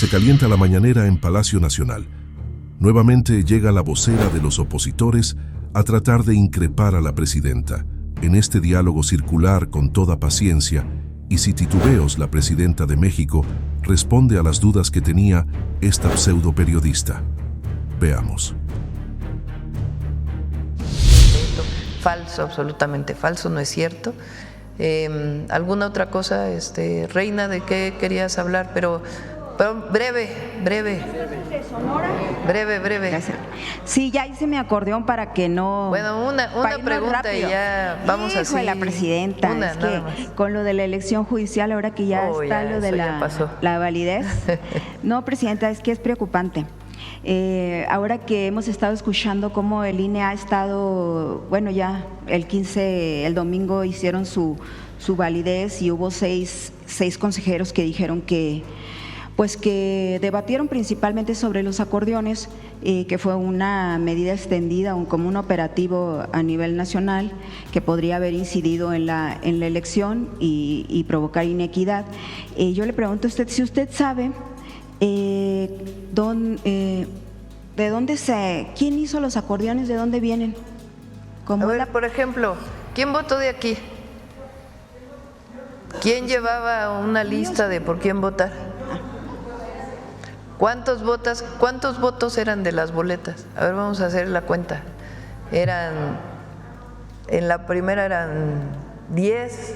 Se calienta la mañanera en Palacio Nacional. Nuevamente llega la vocera de los opositores a tratar de increpar a la presidenta. En este diálogo circular con toda paciencia y sin titubeos, la presidenta de México responde a las dudas que tenía esta pseudo periodista. Veamos. Falso, absolutamente falso, no es cierto. ¿Alguna otra cosa, Reina, de qué querías hablar? Pero breve. Gracias. Sí, ya hice mi acordeón para que no… Bueno, una pregunta rápido. Y ya vamos así. La presidenta, Una, es nada que más. con lo de la elección judicial, ahora que ya está ya, lo de la validez. No, presidenta, es que es preocupante. Ahora que hemos estado escuchando cómo el INE ha estado, bueno, ya el domingo hicieron su validez y hubo seis consejeros que dijeron que debatieron principalmente sobre los acordeones, que fue una medida extendida, como un operativo a nivel nacional que podría haber incidido en la elección y provocar inequidad. Yo le pregunto a usted si usted sabe quién hizo los acordeones, de dónde vienen. A ver, por ejemplo, ¿quién votó de aquí? ¿Quién llevaba una lista de por quién votar? ¿Cuántos votos eran de las boletas? A ver, vamos a hacer la cuenta. En la primera eran 10.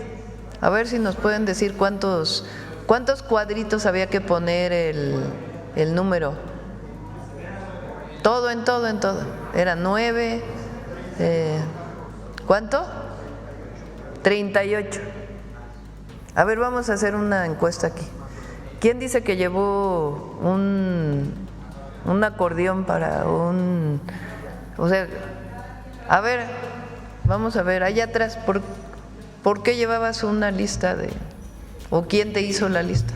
A ver si nos pueden decir cuántos cuadritos había que poner el número. Todo. Eran 9. ¿Cuánto? 38. A ver, vamos a hacer una encuesta aquí. ¿Quién dice que llevó un acordeón para un… O sea, a ver, vamos a ver, allá atrás, ¿por qué llevabas una lista de… o quién te hizo la lista?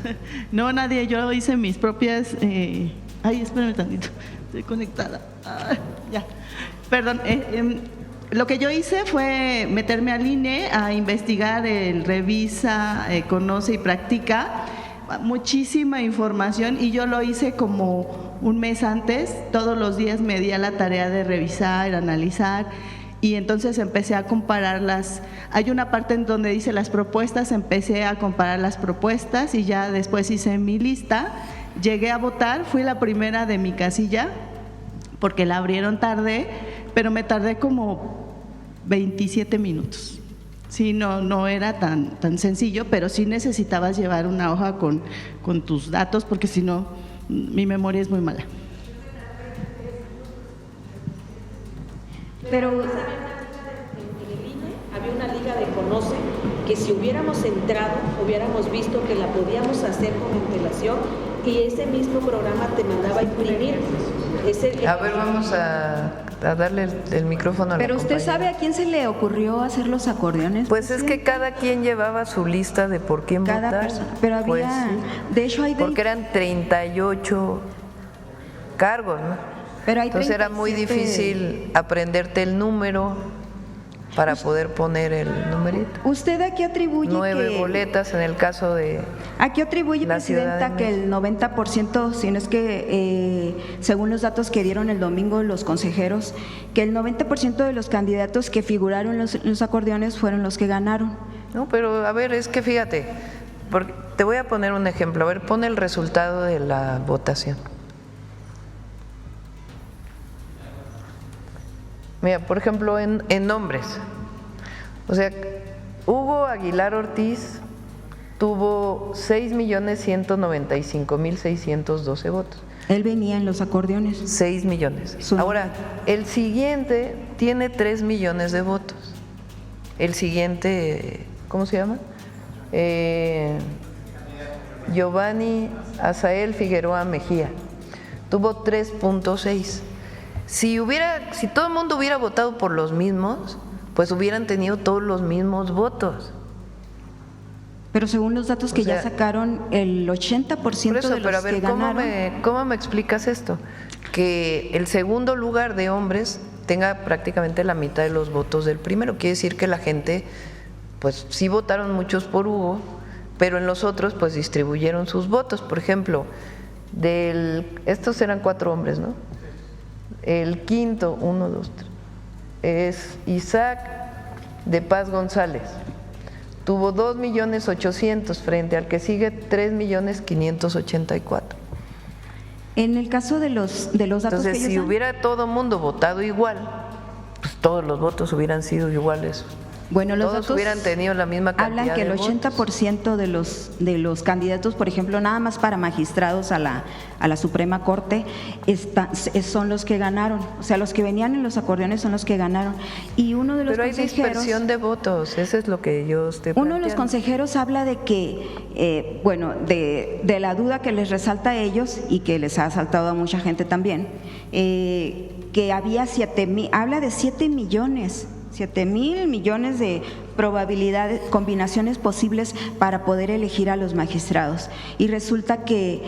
No, nadie, yo hice mis propias… ay, espérame tantito, estoy conectada. Ya, perdón. Lo que yo hice fue meterme al INE a investigar el Revisa, Conoce y Practica, muchísima información, y yo lo hice como un mes antes. Todos los días me di a la tarea de revisar, analizar, y entonces empecé a compararlas. Hay una parte en donde dice las propuestas, empecé a comparar las propuestas y ya después hice mi lista. Llegué a votar, fui la primera de mi casilla porque la abrieron tarde, pero me tardé como 27 minutos. Sí, no era tan sencillo, pero sí necesitabas llevar una hoja con tus datos, porque si no, mi memoria es muy mala. Pero en el INE había una liga de Conoce que si hubiéramos entrado, hubiéramos visto que la podíamos hacer con antelación, y ese mismo programa te mandaba a imprimir. A ver, vamos a darle el micrófono a la Pero usted compañera. sabe a quién se le ocurrió hacer los acordeones. Pues es que cada quien llevaba su lista de por quién Cada votar. persona, pero había, Pues sí, de hecho hay porque eran 38 cargos, ¿no? pero hay Entonces era muy 37. difícil aprenderte el número para poder poner el numerito. ¿Usted a qué atribuye 9 boletas en el caso de… ¿A qué atribuye, la Ciudad presidenta, de que el 90%, si no es que según los datos que dieron el domingo los consejeros, que el 90% de los candidatos que figuraron en los acordeones fueron los que ganaron? No, pero a ver, es que fíjate, porque te voy a poner un ejemplo. A ver, pon el resultado de la votación. Mira, por ejemplo, en nombres, o sea, Hugo Aguilar Ortiz tuvo 6.195.612 votos. Él venía en los acordeones. 6 millones. Su Ahora, el siguiente tiene 3 millones de votos. El siguiente, ¿cómo se llama? Giovanni Azael Figueroa Mejía, tuvo 3.6. Si todo el mundo hubiera votado por los mismos, pues hubieran tenido todos los mismos votos. Pero según los datos que ya sacaron, el 80% Por eso, de los pero a ver, que ganaron… ¿cómo me explicas esto? Que el segundo lugar de hombres tenga prácticamente la mitad de los votos del primero. Quiere decir que la gente, pues sí votaron muchos por Hugo, pero en los otros pues distribuyeron sus votos. Por ejemplo, estos eran 4 hombres, ¿no? El quinto, 1, 2, 3, es Isaac de Paz González. Tuvo 2.800.000 frente al que sigue 3.584.000. En el caso de los datos Entonces, que ellos si dan, hubiera todo mundo votado igual, pues todos los votos hubieran sido iguales. bueno, los Todos datos hubieran tenido la misma cantidad hablan que el de votos. 80% de los candidatos, por ejemplo, nada más para magistrados a la Suprema Corte, son los que ganaron. O sea, los que venían en los acordeones son los que ganaron. Y uno de los Pero hay consejeros, dispersión de votos, eso es lo que yo estoy uno de los planteando. consejeros habla de que, de la duda que les resalta a ellos y que les ha asaltado a mucha gente también, que había 7,000, habla de 7,000 millones de probabilidades, combinaciones posibles para poder elegir a los magistrados. Y resulta que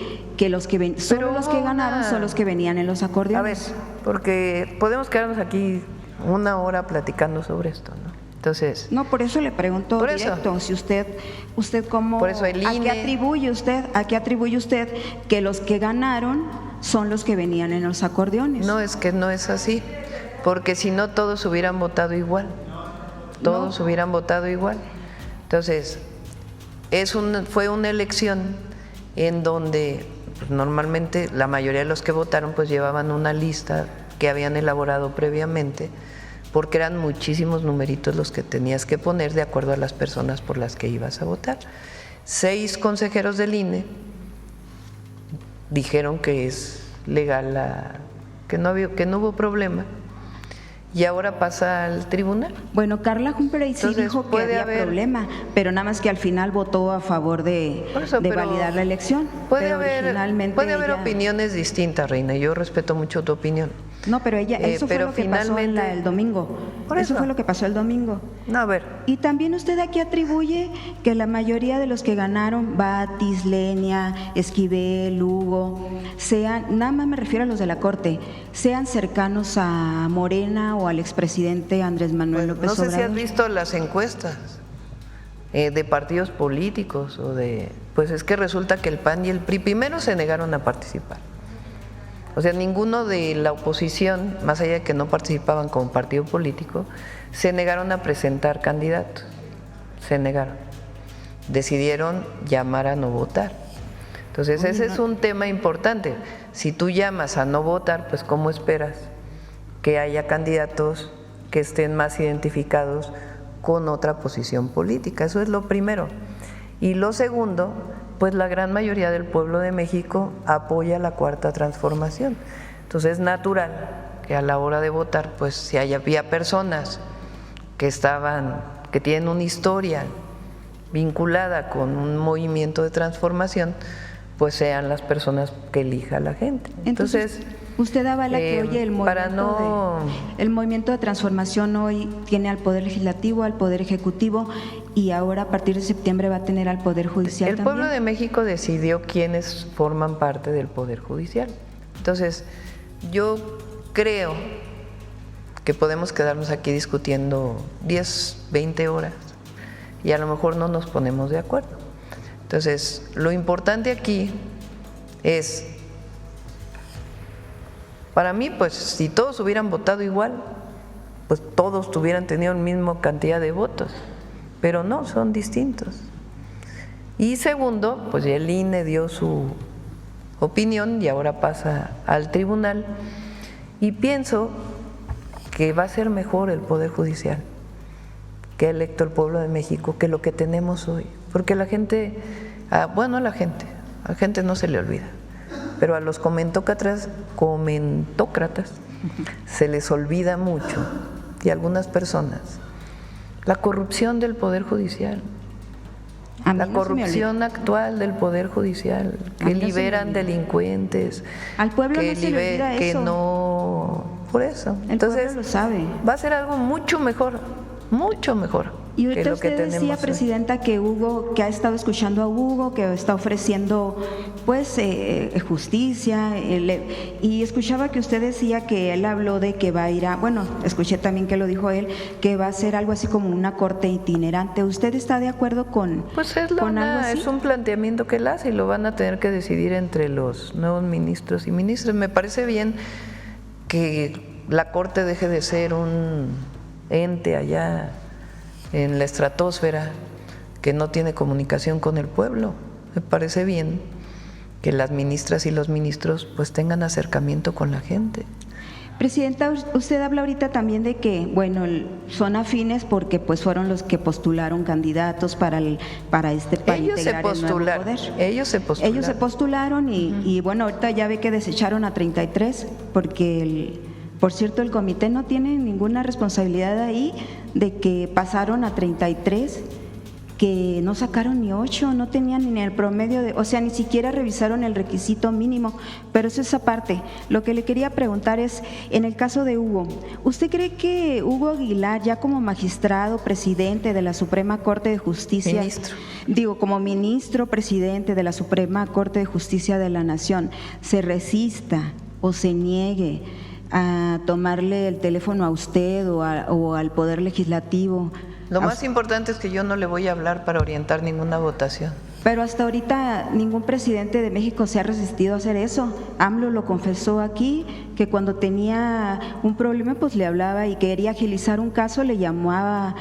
los que solo los que ganaron son los que venían en los A ver, acordeones. porque podemos quedarnos aquí 1 hora platicando sobre esto, ¿no? Entonces, No, por eso le pregunto Por eso. directo, si usted cómo, Por eso el ¿a qué INE atribuye usted que los que ganaron son los que venían en los acordeones? no, es que no es así, porque si no todos hubieran votado igual, todos hubieran votado igual. Entonces, fue una elección en donde pues, normalmente la mayoría de los que votaron pues llevaban una lista que habían elaborado previamente, porque eran muchísimos numeritos los que tenías que poner de acuerdo a las personas por las que ibas a votar. 6 consejeros del INE dijeron que es legal, que no hubo problema, y ahora pasa al tribunal. Bueno, Carla Humphrey sí Entonces, dijo que puede había haber- problema, pero nada más que al final votó a favor de Por eso, pero validar la elección. Puede Pero haber originalmente opiniones distintas, Reina, yo respeto mucho tu opinión. No, pero eso fue pero lo que pasó finalmente- el domingo. Por eso. Fue lo que pasó el domingo. No, a ver, Y también usted aquí atribuye que la mayoría de los que ganaron, Batis, Lenia, Esquivel, Lugo, nada más me refiero a los de la Corte, sean cercanos a Morena o al expresidente Andrés Manuel López no sé si has Obrador. visto las encuestas de partidos políticos pues es que resulta que el PAN y el PRI primero se negaron a participar. O sea, ninguno de la oposición, más allá de que no participaban como partido político, se negaron a presentar candidatos, se negaron. Decidieron llamar a no votar. Entonces, ese es un tema importante. Si tú llamas a no votar, pues ¿cómo esperas que haya candidatos que estén más identificados con otra posición política? Eso es lo primero. Y lo segundo, pues la gran mayoría del pueblo de México apoya la Cuarta Transformación. Entonces es natural que a la hora de votar, pues si había personas que tienen una historia vinculada con un movimiento de transformación, pues sean las personas que elija la gente. Entonces, usted avala que hoy el movimiento de transformación hoy tiene al Poder Legislativo, al Poder Ejecutivo y ahora a partir de septiembre va a tener al Poder Judicial El también. pueblo de México decidió quiénes forman parte del Poder Judicial. Entonces, yo creo que podemos quedarnos aquí discutiendo 10, 20 horas y a lo mejor no nos ponemos de acuerdo. Entonces, lo importante aquí es, para mí, pues si todos hubieran votado igual, pues todos hubieran tenido la misma cantidad de votos, pero no, son distintos. Y segundo, pues el INE dio su opinión y ahora pasa al tribunal, y pienso que va a ser mejor el Poder Judicial que ha electo el pueblo de México que lo que tenemos hoy, porque la gente, a la gente no se le olvida, pero a los comentócratas se les olvida mucho, y a algunas personas, la corrupción del Poder Judicial. A mí La no se me corrupción actual del Poder Judicial, A mí que no se me liberan olvida. delincuentes, Al pueblo no se le olvida que eso. no, por eso. El Entonces, pueblo lo sabe. va a ser algo mucho mejor, Y ahorita que lo que usted decía, tenemos hoy. Presidenta, que Hugo, que ha estado escuchando a Hugo, que está ofreciendo pues justicia, y escuchaba que usted decía que él habló de que va a ir a, bueno, escuché también que lo dijo él, que va a ser algo así como una corte itinerante. ¿Usted está de acuerdo con, Pues con algo así? es un planteamiento que él hace y lo van a tener que decidir entre los nuevos ministros y ministras. Me parece bien que la Corte deje de ser un ente allá en la estratosfera que no tiene comunicación con el pueblo. Me parece bien que las ministras y los ministros pues tengan acercamiento con la gente. Presidenta, usted habla ahorita también de que, bueno, son afines porque pues fueron los que postularon candidatos para para integrar el nuevo poder. Ellos se postularon. Ellos se postularon y bueno, ahorita ya ve que desecharon a 33 porque por cierto, el comité no tiene ninguna responsabilidad ahí de que pasaron a 33, que no sacaron ni 8, no tenían ni el promedio o sea, ni siquiera revisaron el requisito mínimo, pero eso es aparte. Lo que le quería preguntar es, en el caso de Hugo, ¿usted cree que Hugo Aguilar, ya como magistrado, presidente de la Suprema Corte de Justicia, como ministro, presidente de la Suprema Corte de Justicia de la Nación, se resista o se niegue a tomarle el teléfono a usted o al Poder Legislativo? Lo más importante es que yo no le voy a hablar para orientar ninguna votación. Pero hasta ahorita ningún presidente de México se ha resistido a hacer eso. AMLO lo confesó aquí, que cuando tenía un problema pues le hablaba y quería agilizar un caso, le llamó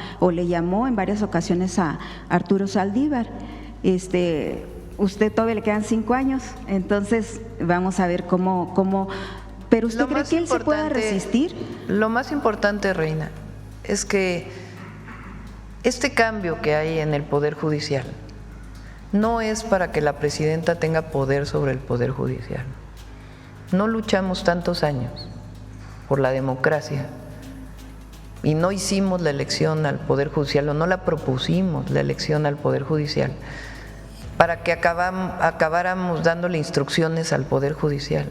en varias ocasiones a Arturo Saldívar. Usted todavía le quedan 5 años, entonces vamos a ver cómo. ¿Pero usted cree que él se pueda resistir? Lo más importante, Reina, es que este cambio que hay en el Poder Judicial no es para que la presidenta tenga poder sobre el Poder Judicial. No luchamos tantos años por la democracia y no hicimos la elección al Poder Judicial o no la propusimos la elección al Poder Judicial para que acabáramos dándole instrucciones al Poder Judicial.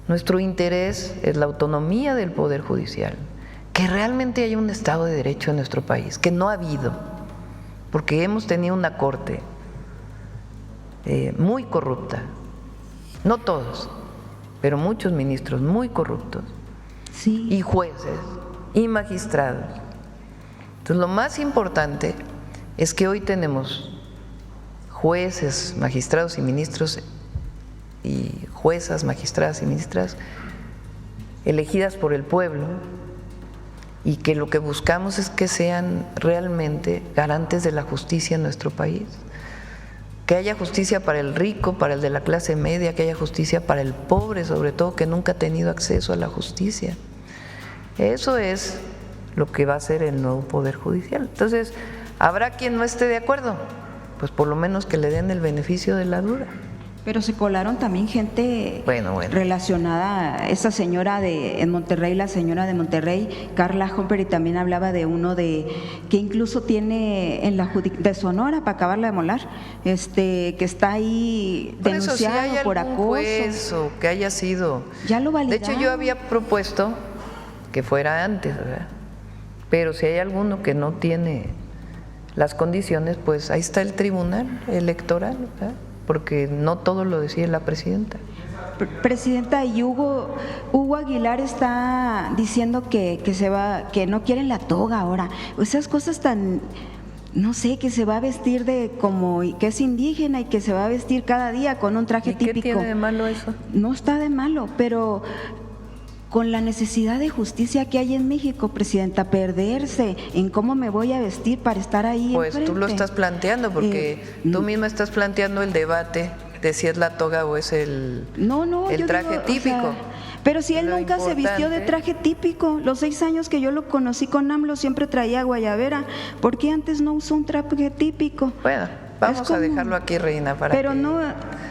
Nuestro interés es la autonomía del Poder Judicial, que realmente haya un Estado de Derecho en nuestro país, que no ha habido, porque hemos tenido una Corte muy corrupta, no todos, pero muchos ministros muy corruptos, sí, y jueces, y magistrados. Entonces, lo más importante es que hoy tenemos jueces, magistrados y ministros y juezas, magistradas y ministras elegidas por el pueblo y que lo que buscamos es que sean realmente garantes de la justicia en nuestro país, que haya justicia para el rico, para el de la clase media, que haya justicia para el pobre, sobre todo, que nunca ha tenido acceso a la justicia. Eso es lo que va a ser el nuevo Poder Judicial. Entonces, ¿habrá quien no esté de acuerdo? Pues por lo menos que le den el beneficio de la duda. Pero se colaron también gente relacionada, esa señora en Monterrey, la señora de Monterrey, Carla Humphrey, también hablaba de uno que incluso tiene en de Sonora, para acabarla de molar, que está ahí denunciado por acoso. Juez o que haya sido. Ya lo validaron. De hecho, yo había propuesto que fuera antes, ¿verdad? Pero si hay alguno que no tiene las condiciones, pues ahí está el tribunal electoral, ¿verdad? Porque no todo lo decide la presidenta. Presidenta, y Hugo Aguilar está diciendo que que no quieren la toga ahora. Esas cosas tan, no sé, que se va a vestir que es indígena y que se va a vestir cada día con un traje típico. ¿Qué tiene de malo eso? No está de malo, pero con la necesidad de justicia que hay en México, Presidenta, perderse en cómo me voy a vestir para estar ahí Pues enfrente. tú lo estás planteando, porque tú misma estás planteando el debate de si es la toga o es el traje típico. O sea, pero si él nunca se vistió de traje típico, los 6 años que yo lo conocí con AMLO siempre traía guayabera. ¿Por qué antes no usó un traje típico? Bueno, vamos a dejarlo aquí, Reina,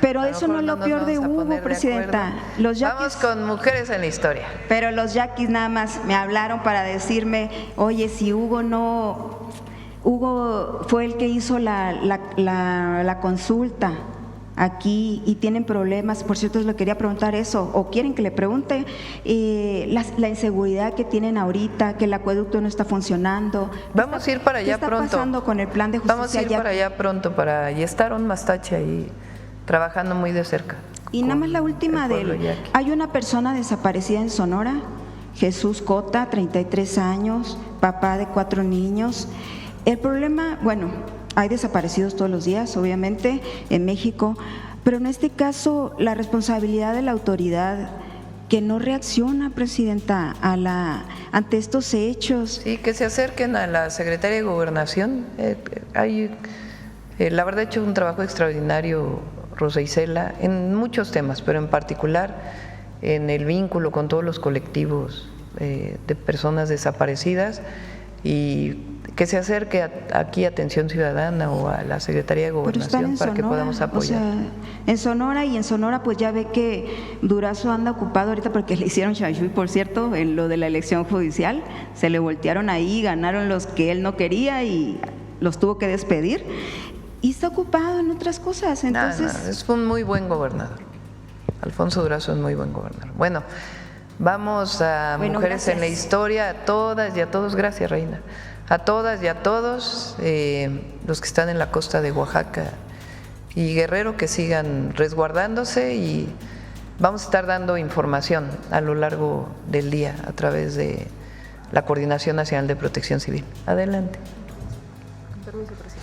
pero eso no es lo peor de Hugo, Presidenta. Vamos con mujeres en la historia. Pero los yaquis nada más me hablaron para decirme, oye, si Hugo fue el que hizo la consulta aquí y tienen problemas. Por cierto, le quería preguntar eso, o quieren que le pregunte la inseguridad que tienen ahorita, que el acueducto no está funcionando. Vamos a ir para allá pronto. ¿Qué está pasando con el plan de justicia? Vamos a ir para allá pronto y estar un Mastache ahí trabajando muy de cerca. Y nada más la última hay una persona desaparecida en Sonora, Jesús Cota, 33 años, papá de 4 niños. El problema, bueno, hay desaparecidos todos los días, obviamente, en México, pero en este caso la responsabilidad de la autoridad que no reacciona, Presidenta, ante estos hechos. Sí, que se acerquen a la Secretaría de Gobernación. La verdad ha hecho un trabajo extraordinario Rosa Isela en muchos temas, pero en particular en el vínculo con todos los colectivos de personas desaparecidas, y que se acerque aquí a Atención Ciudadana o a la Secretaría de Gobernación para que podamos apoyar. O sea, en Sonora pues ya ve que Durazo anda ocupado ahorita porque le hicieron chanchullo, por cierto, en lo de la elección judicial, se le voltearon ahí, ganaron los que él no quería y los tuvo que despedir. Y está ocupado en otras cosas, entonces… No, es un muy buen gobernador. Alfonso Durazo es muy buen gobernador. Bueno, vamos a Mujeres gracias. en la Historia, a todas y a todos, gracias Reina, a todas y a todos los que están en la costa de Oaxaca y Guerrero, que sigan resguardándose, y vamos a estar dando información a lo largo del día a través de la Coordinación Nacional de Protección Civil. Adelante. Permiso, Presidenta.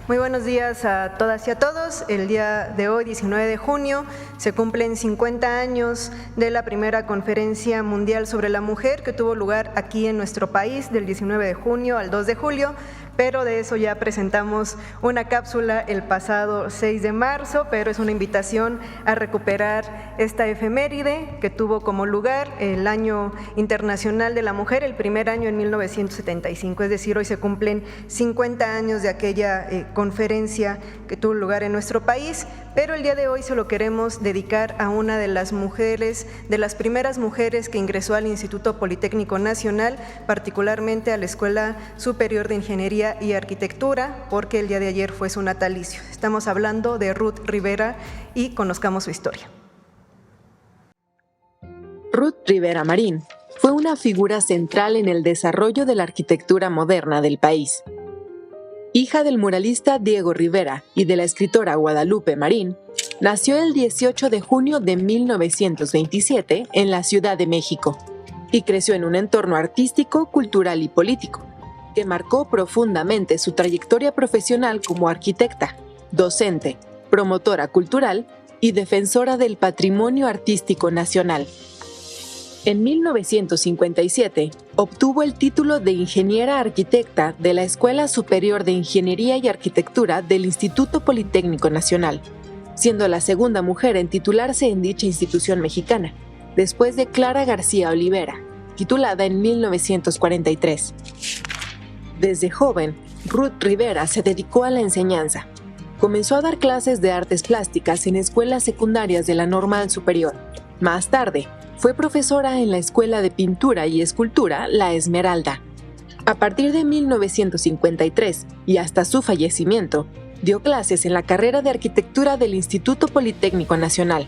Muy buenos días a todas y a todos. El día de hoy, 19 de junio, se cumplen 50 años de la primera Conferencia Mundial sobre la Mujer, que tuvo lugar aquí en nuestro país del 19 de junio al 2 de julio, pero de eso ya presentamos una cápsula el pasado 6 de marzo, pero es una invitación a recuperar esta efeméride que tuvo como lugar el Año Internacional de la Mujer, el primer año en 1975, es decir, hoy se cumplen 50 años de aquella conferencia que tuvo lugar en nuestro país, pero el día de hoy se lo queremos dedicar a una de las mujeres, de las primeras mujeres que ingresó al Instituto Politécnico Nacional, particularmente a la Escuela Superior de Ingeniería y Arquitectura, porque el día de ayer fue su natalicio. Estamos hablando de Ruth Rivera y conozcamos su historia. Ruth Rivera Marín fue una figura central en el desarrollo de la arquitectura moderna del país. Hija del muralista Diego Rivera y de la escritora Guadalupe Marín, nació el 18 de junio de 1927 en la Ciudad de México y creció en un entorno artístico, cultural y político que marcó profundamente su trayectoria profesional como arquitecta, docente, promotora cultural y defensora del patrimonio artístico nacional. En 1957 obtuvo el título de ingeniera arquitecta de la Escuela Superior de Ingeniería y Arquitectura del Instituto Politécnico Nacional, siendo la segunda mujer en titularse en dicha institución mexicana, después de Clara García Olivera, titulada en 1943. Desde joven, Ruth Rivera se dedicó a la enseñanza. Comenzó a dar clases de artes plásticas en escuelas secundarias de la Normal Superior. Más tarde, fue profesora en la Escuela de Pintura y Escultura La Esmeralda. A partir de 1953 y hasta su fallecimiento, dio clases en la carrera de arquitectura del Instituto Politécnico Nacional,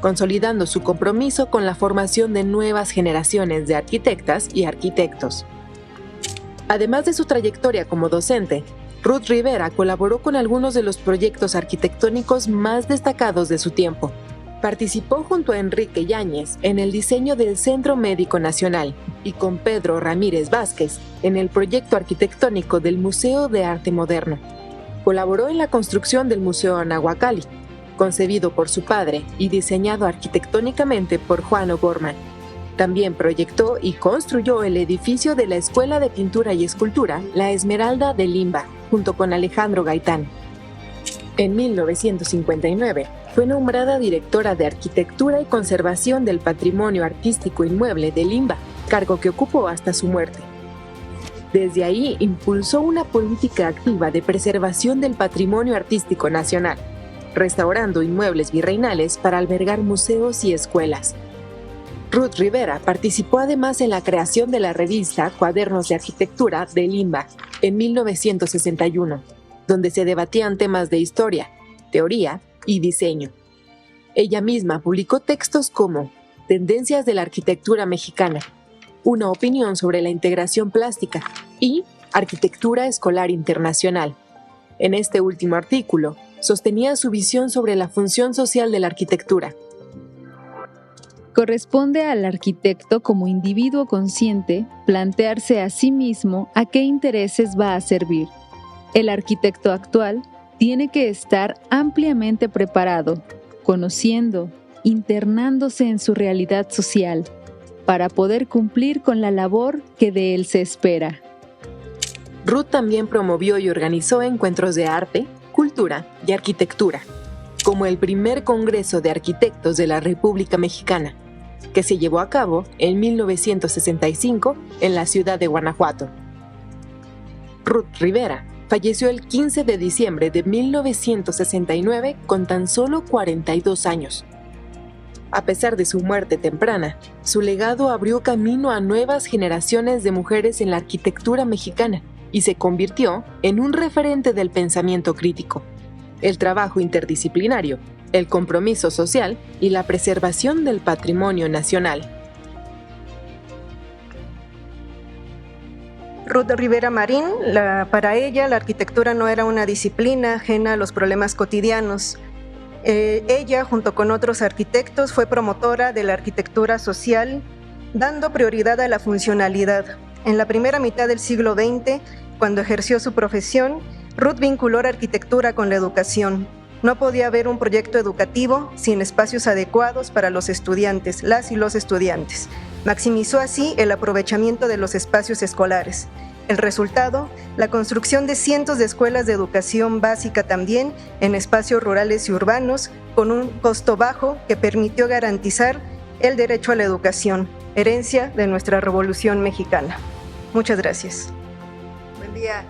consolidando su compromiso con la formación de nuevas generaciones de arquitectas y arquitectos. Además de su trayectoria como docente, Ruth Rivera colaboró con algunos de los proyectos arquitectónicos más destacados de su tiempo. Participó junto a Enrique Yáñez en el diseño del Centro Médico Nacional y con Pedro Ramírez Vázquez en el proyecto arquitectónico del Museo de Arte Moderno. Colaboró en la construcción del Museo Anahuacalli, concebido por su padre y diseñado arquitectónicamente por Juan O'Gorman. También proyectó y construyó el edificio de la Escuela de Pintura y Escultura La Esmeralda de Limba, junto con Alejandro Gaitán. En 1959, fue nombrada directora de Arquitectura y Conservación del Patrimonio Artístico Inmueble de Limba, cargo que ocupó hasta su muerte. Desde ahí impulsó una política activa de preservación del patrimonio artístico nacional, restaurando inmuebles virreinales para albergar museos y escuelas. Ruth Rivera participó además en la creación de la revista Cuadernos de Arquitectura de Limba en 1961, donde se debatían temas de historia, teoría, y diseño. Ella misma publicó textos como Tendencias de la Arquitectura Mexicana, una opinión sobre la integración plástica y Arquitectura Escolar Internacional. En este último artículo, sostenía su visión sobre la función social de la arquitectura. Corresponde al arquitecto como individuo consciente plantearse a sí mismo a qué intereses va a servir. El arquitecto actual tiene que estar ampliamente preparado, conociendo, internándose en su realidad social, para poder cumplir con la labor que de él se espera. Ruth también promovió y organizó encuentros de arte, cultura y arquitectura, como el primer Congreso de Arquitectos de la República Mexicana, que se llevó a cabo en 1965 en la ciudad de Guanajuato. Ruth Rivera falleció el 15 de diciembre de 1969 con tan solo 42 años. A pesar de su muerte temprana, su legado abrió camino a nuevas generaciones de mujeres en la arquitectura mexicana y se convirtió en un referente del pensamiento crítico, el trabajo interdisciplinario, el compromiso social y la preservación del patrimonio nacional. Ruth Rivera Marín, para ella la arquitectura no era una disciplina ajena a los problemas cotidianos. Ella, junto con otros arquitectos, fue promotora de la arquitectura social, dando prioridad a la funcionalidad. En la primera mitad del siglo XX, cuando ejerció su profesión, Ruth vinculó la arquitectura con la educación. No podía haber un proyecto educativo sin espacios adecuados para los estudiantes, las y los estudiantes. Maximizó así el aprovechamiento de los espacios escolares. El resultado, la construcción de cientos de escuelas de educación básica también en espacios rurales y urbanos, con un costo bajo que permitió garantizar el derecho a la educación, herencia de nuestra Revolución Mexicana. Muchas gracias. Buen día.